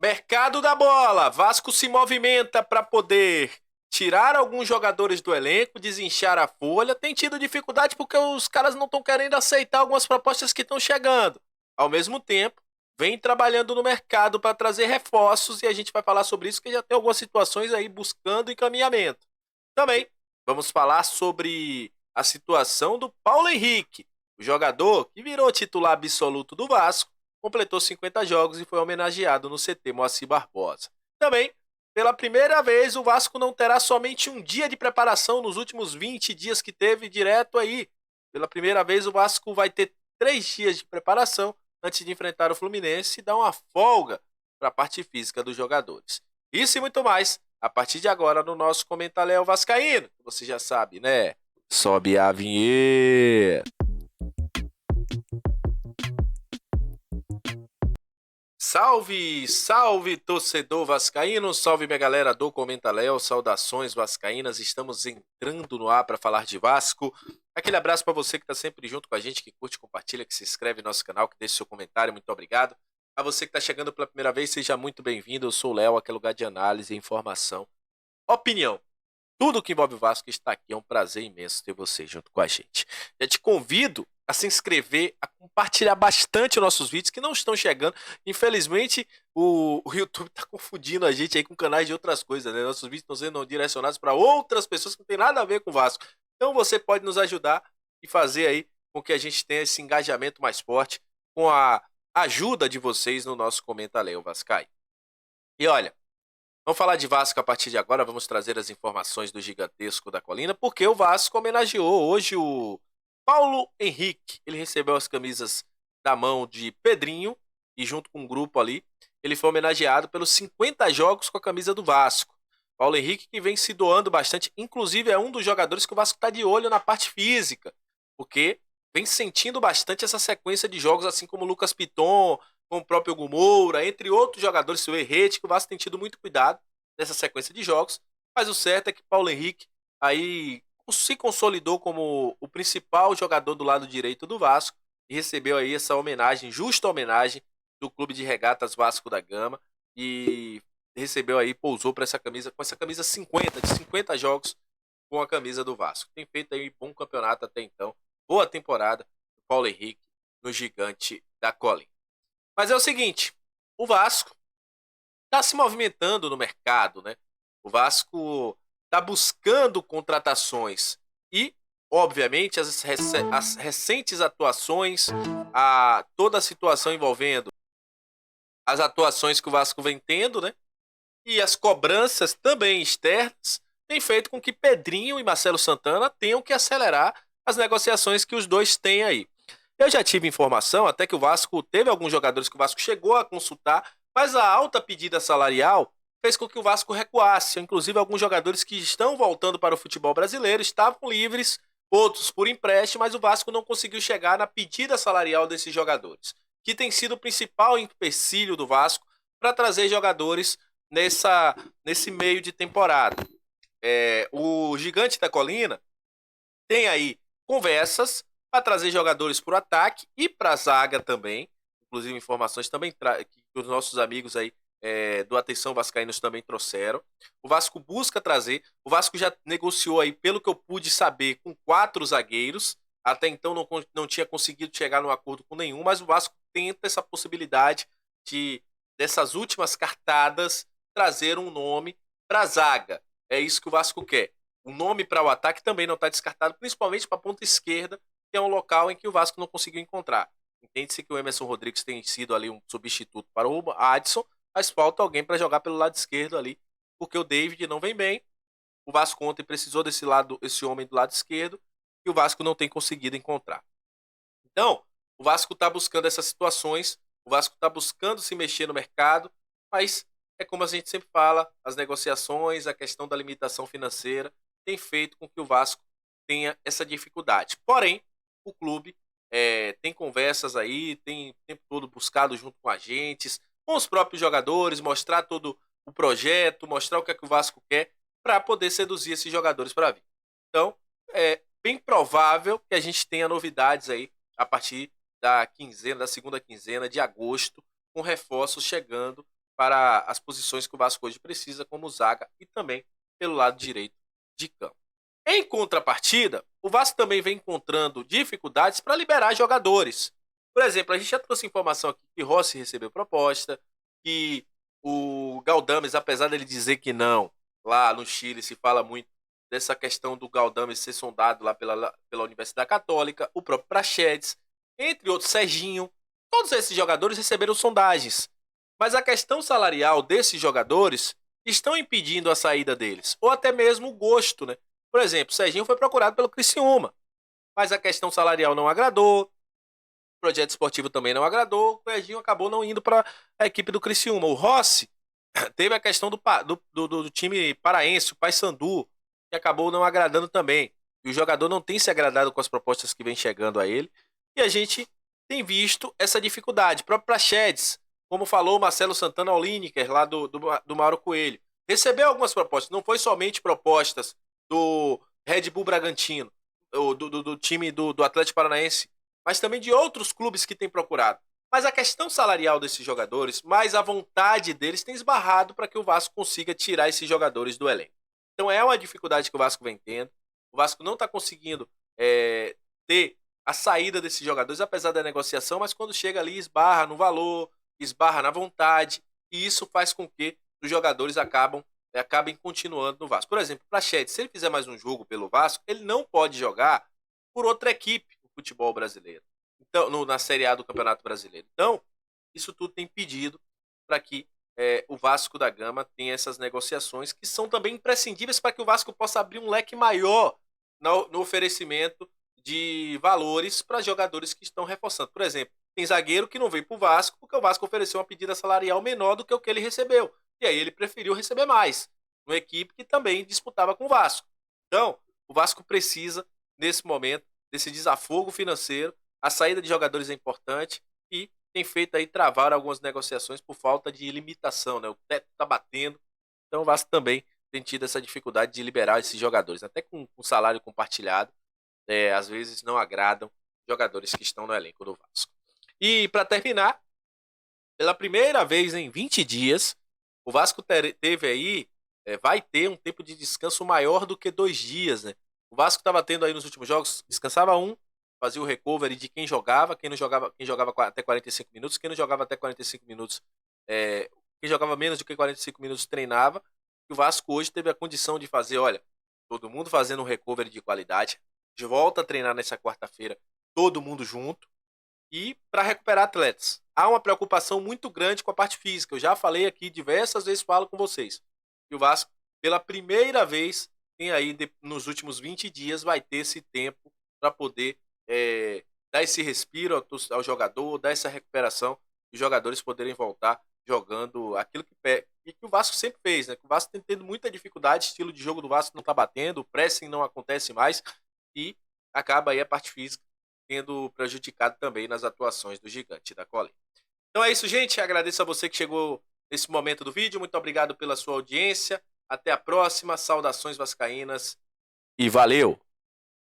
Mercado da bola. Vasco se movimenta para poder tirar alguns jogadores do elenco, desinchar a folha. Tem tido dificuldade porque os caras não estão querendo aceitar algumas propostas que estão chegando. Ao mesmo tempo, vem trabalhando no mercado para trazer reforços e a gente vai falar sobre isso, que já tem algumas situações aí buscando encaminhamento. Também vamos falar sobre a situação do Paulo Henrique, o jogador que virou titular absoluto do Vasco, completou 50 jogos e foi homenageado no CT Moacir Barbosa. Também, pela primeira vez, o Vasco não terá somente um dia de preparação nos últimos 20 dias que teve direto aí. Pela primeira vez, o Vasco vai ter 3 dias de preparação antes de enfrentar o Fluminense e dar uma folga para a parte física dos jogadores. Isso e muito mais, a partir de agora no nosso Comentário Vascaíno. Você já sabe, né? Sobe a vinheta. Salve, salve torcedor vascaíno, salve minha galera do Comenta Léo, saudações vascaínas, estamos entrando no ar para falar de Vasco. Aquele abraço para você que está sempre junto com a gente, que curte, compartilha, que se inscreve no nosso canal, que deixa seu comentário, muito obrigado. A você que está chegando pela primeira vez, seja muito bem-vindo, eu sou o Léo, aquele lugar de análise, informação, opinião. Tudo que envolve o Vasco está aqui, é um prazer imenso ter você junto com a gente. Já te convido a se inscrever, a compartilhar bastante os nossos vídeos que não estão chegando. Infelizmente, o YouTube está confundindo a gente aí com canais de outras coisas, né? Nossos vídeos estão sendo direcionados para outras pessoas que não tem nada a ver com o Vasco. Então você pode nos ajudar e fazer aí com que a gente tenha esse engajamento mais forte com a ajuda de vocês no nosso Comentário Vascaíno. E olha, vamos falar de Vasco a partir de agora, vamos trazer as informações do Gigantesco da Colina, porque o Vasco homenageou hoje o Paulo Henrique. Ele recebeu as camisas da mão de Pedrinho e junto com um grupo ali, ele foi homenageado pelos 50 jogos com a camisa do Vasco. Paulo Henrique que vem se doando bastante, inclusive é um dos jogadores que o Vasco está de olho na parte física, porque vem sentindo bastante essa sequência de jogos, assim como o Lucas Piton, com o próprio Hugo Moura, entre outros jogadores, o Herrete, que o Vasco tem tido muito cuidado nessa sequência de jogos, mas o certo é que Paulo Henrique aí se consolidou como o principal jogador do lado direito do Vasco e recebeu aí essa homenagem, justa homenagem do Clube de Regatas Vasco da Gama e recebeu aí, pousou para essa camisa, com essa camisa 50, de 50 jogos com a camisa do Vasco. Tem feito aí um bom campeonato até então, boa temporada do Paulo Henrique no Gigante da Colina. Mas é o seguinte, o Vasco está se movimentando no mercado, né? O Vasco está buscando contratações e, obviamente, as recentes atuações, toda a situação envolvendo as atuações que o Vasco vem tendo, né? E as cobranças também externas tem feito com que Pedrinho e Marcelo Santana tenham que acelerar as negociações que os dois têm aí. Eu já tive informação até que o Vasco teve alguns jogadores que o Vasco chegou a consultar, mas a alta pedida salarial fez com que o Vasco recuasse. Inclusive, alguns jogadores que estão voltando para o futebol brasileiro estavam livres, outros por empréstimo, mas o Vasco não conseguiu chegar na pedida salarial desses jogadores, que tem sido o principal empecilho do Vasco para trazer jogadores nesse meio de temporada. O Gigante da Colina tem aí conversas para trazer jogadores para o ataque e para a zaga também. Inclusive informações também que os nossos amigos aí do Atenção Vascaínos também trouxeram. O Vasco busca trazer. O Vasco já negociou aí, pelo que eu pude saber, com 4 zagueiros. Até então não tinha conseguido chegar num acordo com nenhum, mas o Vasco tenta essa possibilidade dessas últimas cartadas trazer um nome para a zaga. É isso que o Vasco quer. O nome para o ataque também não está descartado, principalmente para a ponta esquerda, que é um local em que o Vasco não conseguiu encontrar. Entende-se que o Emerson Rodrigues tem sido ali um substituto para o Adson, mas falta alguém para jogar pelo lado esquerdo ali, porque o David não vem bem. O Vasco ontem precisou esse homem do lado esquerdo, e o Vasco não tem conseguido encontrar. Então, o Vasco está buscando essas situações, o Vasco está buscando se mexer no mercado, mas é como a gente sempre fala, as negociações, a questão da limitação financeira tem feito com que o Vasco tenha essa dificuldade. Porém, o clube tem conversas aí, tem o tempo todo buscado junto com agentes, com os próprios jogadores, mostrar todo o projeto, mostrar o que é que o Vasco quer para poder seduzir esses jogadores para vir. Então, é bem provável que a gente tenha novidades aí a partir da segunda quinzena de agosto, com reforços chegando para as posições que o Vasco hoje precisa, como zaga e também pelo lado direito de campo. Em contrapartida, o Vasco também vem encontrando dificuldades para liberar jogadores. Por exemplo, a gente já trouxe informação aqui que Rossi recebeu proposta, que o Galdames, apesar dele dizer que não, lá no Chile se fala muito dessa questão do Galdames ser sondado lá pela Universidade Católica, o próprio Praxedes, entre outros, Serginho. Todos esses jogadores receberam sondagens. Mas a questão salarial desses jogadores estão impedindo a saída deles. Ou até mesmo o gosto, né? Por exemplo, o Serginho foi procurado pelo Criciúma. Mas a questão salarial não agradou. O projeto esportivo também não agradou. O Serginho acabou não indo para a equipe do Criciúma. O Rossi teve a questão do time paraense, o Paysandu, que acabou não agradando também. E o jogador não tem se agradado com as propostas que vem chegando a ele. E a gente tem visto essa dificuldade. O próprio Praxedes, como falou o Marcelo Santana ao Lineker, lá do Mauro Coelho, recebeu algumas propostas. Não foi somente propostas do Red Bull Bragantino, do time do Atlético Paranaense, mas também de outros clubes que têm procurado. Mas a questão salarial desses jogadores, mais a vontade deles, tem esbarrado para que o Vasco consiga tirar esses jogadores do elenco. Então é uma dificuldade que o Vasco vem tendo. O Vasco não está conseguindo ter a saída desses jogadores, apesar da negociação, mas quando chega ali esbarra no valor, esbarra na vontade, e isso faz com que os jogadores acabem continuando no Vasco. Por exemplo, o Praxedes, se ele fizer mais um jogo pelo Vasco, ele não pode jogar por outra equipe no futebol brasileiro. Então, na Série A do Campeonato Brasileiro. Então, isso tudo tem pedido para que o Vasco da Gama tenha essas negociações que são também imprescindíveis para que o Vasco possa abrir um leque maior no oferecimento de valores para jogadores que estão reforçando. Por exemplo, tem zagueiro que não veio para o Vasco porque o Vasco ofereceu uma pedida salarial menor do que o que ele recebeu. E aí ele preferiu receber mais, numa equipe que também disputava com o Vasco. Então, o Vasco precisa, nesse momento, desse desafogo financeiro. A saída de jogadores é importante e tem feito aí travar algumas negociações por falta de limitação, né? O teto está batendo, então o Vasco também tem tido essa dificuldade de liberar esses jogadores, até com salário compartilhado, às vezes não agradam jogadores que estão no elenco do Vasco. E para terminar, pela primeira vez em 20 dias, o Vasco teve aí, vai ter um tempo de descanso maior do que 2 dias, né? O Vasco estava tendo aí nos últimos jogos, descansava fazia o recovery de quem jogava, quem jogava até 45 minutos, quem não jogava até 45 minutos, quem jogava menos do que 45 minutos treinava. E o Vasco hoje teve a condição de fazer, olha, todo mundo fazendo um recovery de qualidade, de volta a treinar nessa quarta-feira, todo mundo junto, e para recuperar atletas. Há uma preocupação muito grande com a parte física, eu já falei aqui diversas vezes, falo com vocês. E o Vasco, pela primeira vez, tem aí, nos últimos 20 dias, vai ter esse tempo para poder dar esse respiro ao jogador, dar essa recuperação, e os jogadores poderem voltar jogando aquilo que o Vasco sempre fez, né? O Vasco tem tendo muita dificuldade, o estilo de jogo do Vasco não está batendo, o pressing não acontece mais e acaba aí a parte física tendo prejudicado também nas atuações do gigante da Colina. Então é isso, gente. Agradeço a você que chegou nesse momento do vídeo. Muito obrigado pela sua audiência. Até a próxima. Saudações vascaínas e valeu!